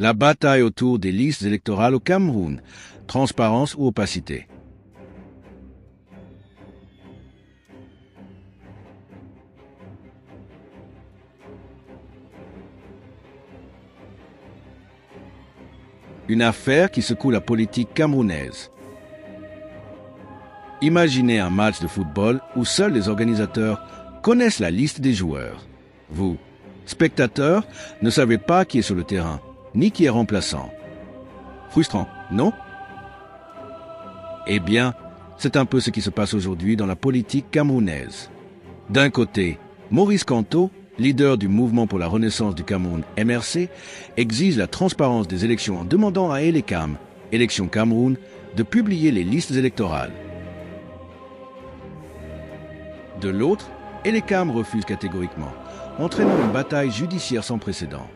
La bataille autour des listes électorales au Cameroun. Transparence ou opacité? Une affaire qui secoue la politique camerounaise. Imaginez un match de football où seuls les organisateurs connaissent la liste des joueurs. Vous, spectateurs, ne savez pas qui est sur le terrain, ni qui est remplaçant. Frustrant, non? Eh bien, c'est un peu ce qui se passe aujourd'hui dans la politique camerounaise. D'un côté, Maurice Kamto, leader du mouvement pour la renaissance du Cameroun MRC, exige la transparence des élections en demandant à Elekam, Élections Cameroun, de publier les listes électorales. De l'autre, Elekam refuse catégoriquement, entraînant une bataille judiciaire sans précédent.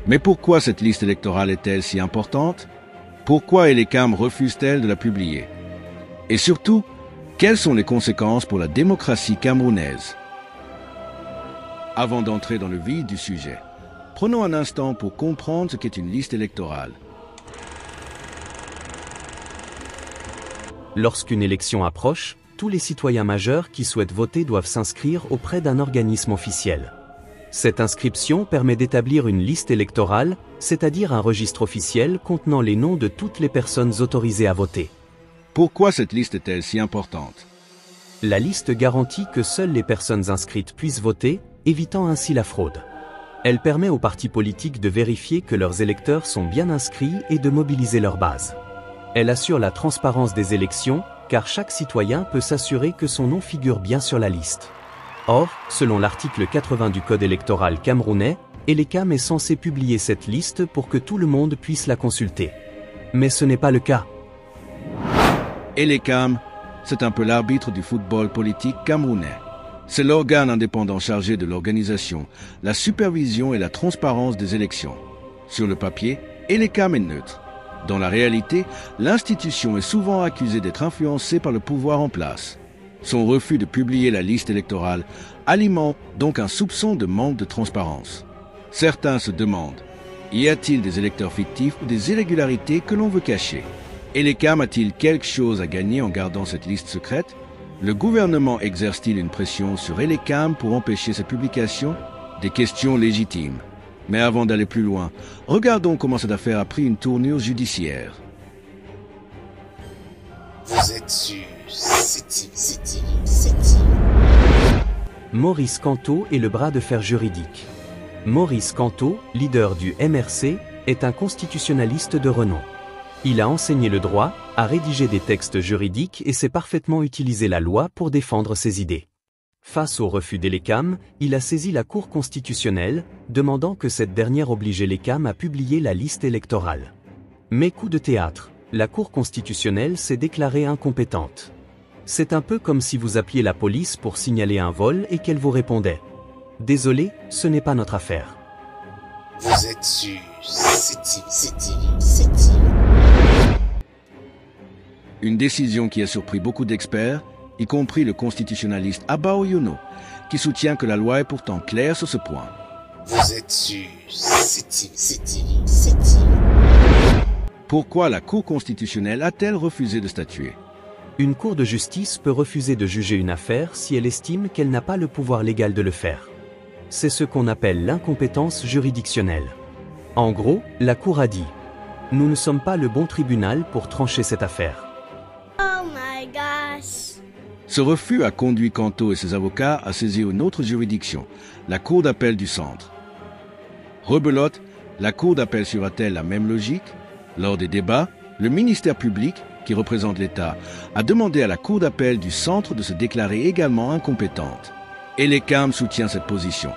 Mais pourquoi cette liste électorale est-elle si importante? Pourquoi Elekam refuse-t-elle de la publier? Et surtout, quelles sont les conséquences pour la démocratie camerounaise? Avant d'entrer dans le vif du sujet, prenons un instant pour comprendre ce qu'est une liste électorale. Lorsqu'une élection approche, tous les citoyens majeurs qui souhaitent voter doivent s'inscrire auprès d'un organisme officiel. Cette inscription permet d'établir une liste électorale, c'est-à-dire un registre officiel contenant les noms de toutes les personnes autorisées à voter. Pourquoi cette liste est-elle si importante? La liste garantit que seules les personnes inscrites puissent voter, évitant ainsi la fraude. Elle permet aux partis politiques de vérifier que leurs électeurs sont bien inscrits et de mobiliser leur base. Elle assure la transparence des élections, car chaque citoyen peut s'assurer que son nom figure bien sur la liste. Or, selon l'article 80 du Code électoral camerounais, Elekam est censé publier cette liste pour que tout le monde puisse la consulter. Mais ce n'est pas le cas. Elekam, c'est un peu l'arbitre du football politique camerounais. C'est l'organe indépendant chargé de l'organisation, la supervision et la transparence des élections. Sur le papier, Elekam est neutre. Dans la réalité, l'institution est souvent accusée d'être influencée par le pouvoir en place. Son refus de publier la liste électorale alimente donc un soupçon de manque de transparence. Certains se demandent, y a-t-il des électeurs fictifs ou des irrégularités que l'on veut cacher? Elekam a-t-il quelque chose à gagner en gardant cette liste secrète? Le gouvernement exerce-t-il une pression sur Elekam pour empêcher cette publication? Des questions légitimes. Mais avant d'aller plus loin, regardons comment cette affaire a pris une tournure judiciaire. Vous êtes sur City. Maurice Kamto est le bras de fer juridique. Maurice Kamto, leader du MRC, est un constitutionnaliste de renom. Il a enseigné le droit, a rédigé des textes juridiques et sait parfaitement utiliser la loi pour défendre ses idées. Face au refus d'Elekam, il a saisi la Cour constitutionnelle, demandant que cette dernière oblige Elekam à publier la liste électorale. Mais coup de théâtre, la Cour constitutionnelle s'est déclarée incompétente. C'est un peu comme si vous appeliez la police pour signaler un vol et qu'elle vous répondait « Désolé, ce n'est pas notre affaire ». Vous êtes sur City. Une décision qui a surpris beaucoup d'experts, y compris le constitutionnaliste Abba Oyono, qui soutient que la loi est pourtant claire sur ce point. Vous êtes sur City. Pourquoi la Cour constitutionnelle a-t-elle refusé de statuer? Une cour de justice peut refuser de juger une affaire si elle estime qu'elle n'a pas le pouvoir légal de le faire. C'est ce qu'on appelle l'incompétence juridictionnelle. En gros, la Cour a dit « Nous ne sommes pas le bon tribunal pour trancher cette affaire ». Oh my gosh! Ce refus a conduit Kamto et ses avocats à saisir une autre juridiction, la Cour d'appel du Centre. Rebelote, la Cour d'appel suivra-t-elle la même logique? Lors des débats, le ministère public, qui représente l'État, a demandé à la Cour d'appel du Centre de se déclarer également incompétente. Elekam soutient cette position,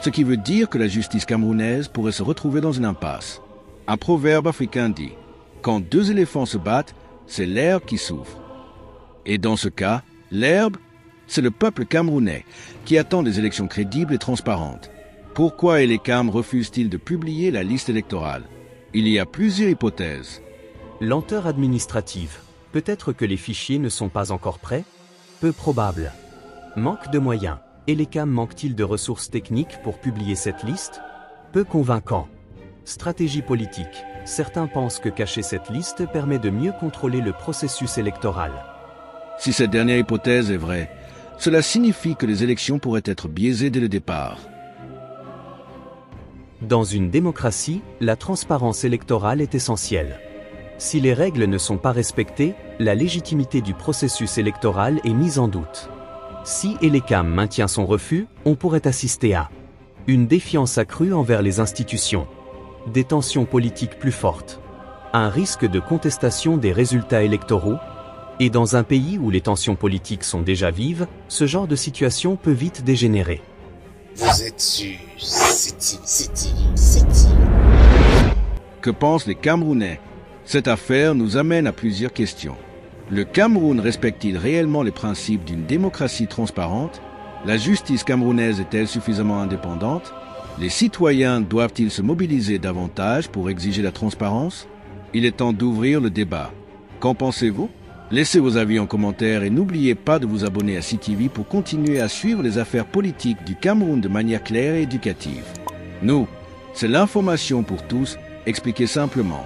ce qui veut dire que la justice camerounaise pourrait se retrouver dans une impasse. Un proverbe africain dit « Quand deux éléphants se battent, c'est l'herbe qui souffre ». Et dans ce cas, l'herbe, c'est le peuple camerounais qui attend des élections crédibles et transparentes. Pourquoi Elekam refuse-t-il de publier la liste électorale? Il y a plusieurs hypothèses. Lenteur administrative. Peut-être que les fichiers ne sont pas encore prêts? Peu probable. Manque de moyens. Elecam manque-t-il de ressources techniques pour publier cette liste? Peu convaincant. Stratégie politique. Certains pensent que cacher cette liste permet de mieux contrôler le processus électoral. Si cette dernière hypothèse est vraie, cela signifie que les élections pourraient être biaisées dès le départ. Dans une démocratie, la transparence électorale est essentielle. Si les règles ne sont pas respectées, la légitimité du processus électoral est mise en doute. Si Elecam maintient son refus, on pourrait assister à une défiance accrue envers les institutions, des tensions politiques plus fortes, un risque de contestation des résultats électoraux, et dans un pays où les tensions politiques sont déjà vives, ce genre de situation peut vite dégénérer. Vous êtes sur CTV. Que pensent les Camerounais? Cette affaire nous amène à plusieurs questions. Le Cameroun respecte-t-il réellement les principes d'une démocratie transparente? La justice camerounaise est-elle suffisamment indépendante? Les citoyens doivent-ils se mobiliser davantage pour exiger la transparence? Il est temps d'ouvrir le débat. Qu'en pensez-vous? Laissez vos avis en commentaire et n'oubliez pas de vous abonner à CTV pour continuer à suivre les affaires politiques du Cameroun de manière claire et éducative. Nous, c'est l'information pour tous, expliquée simplement.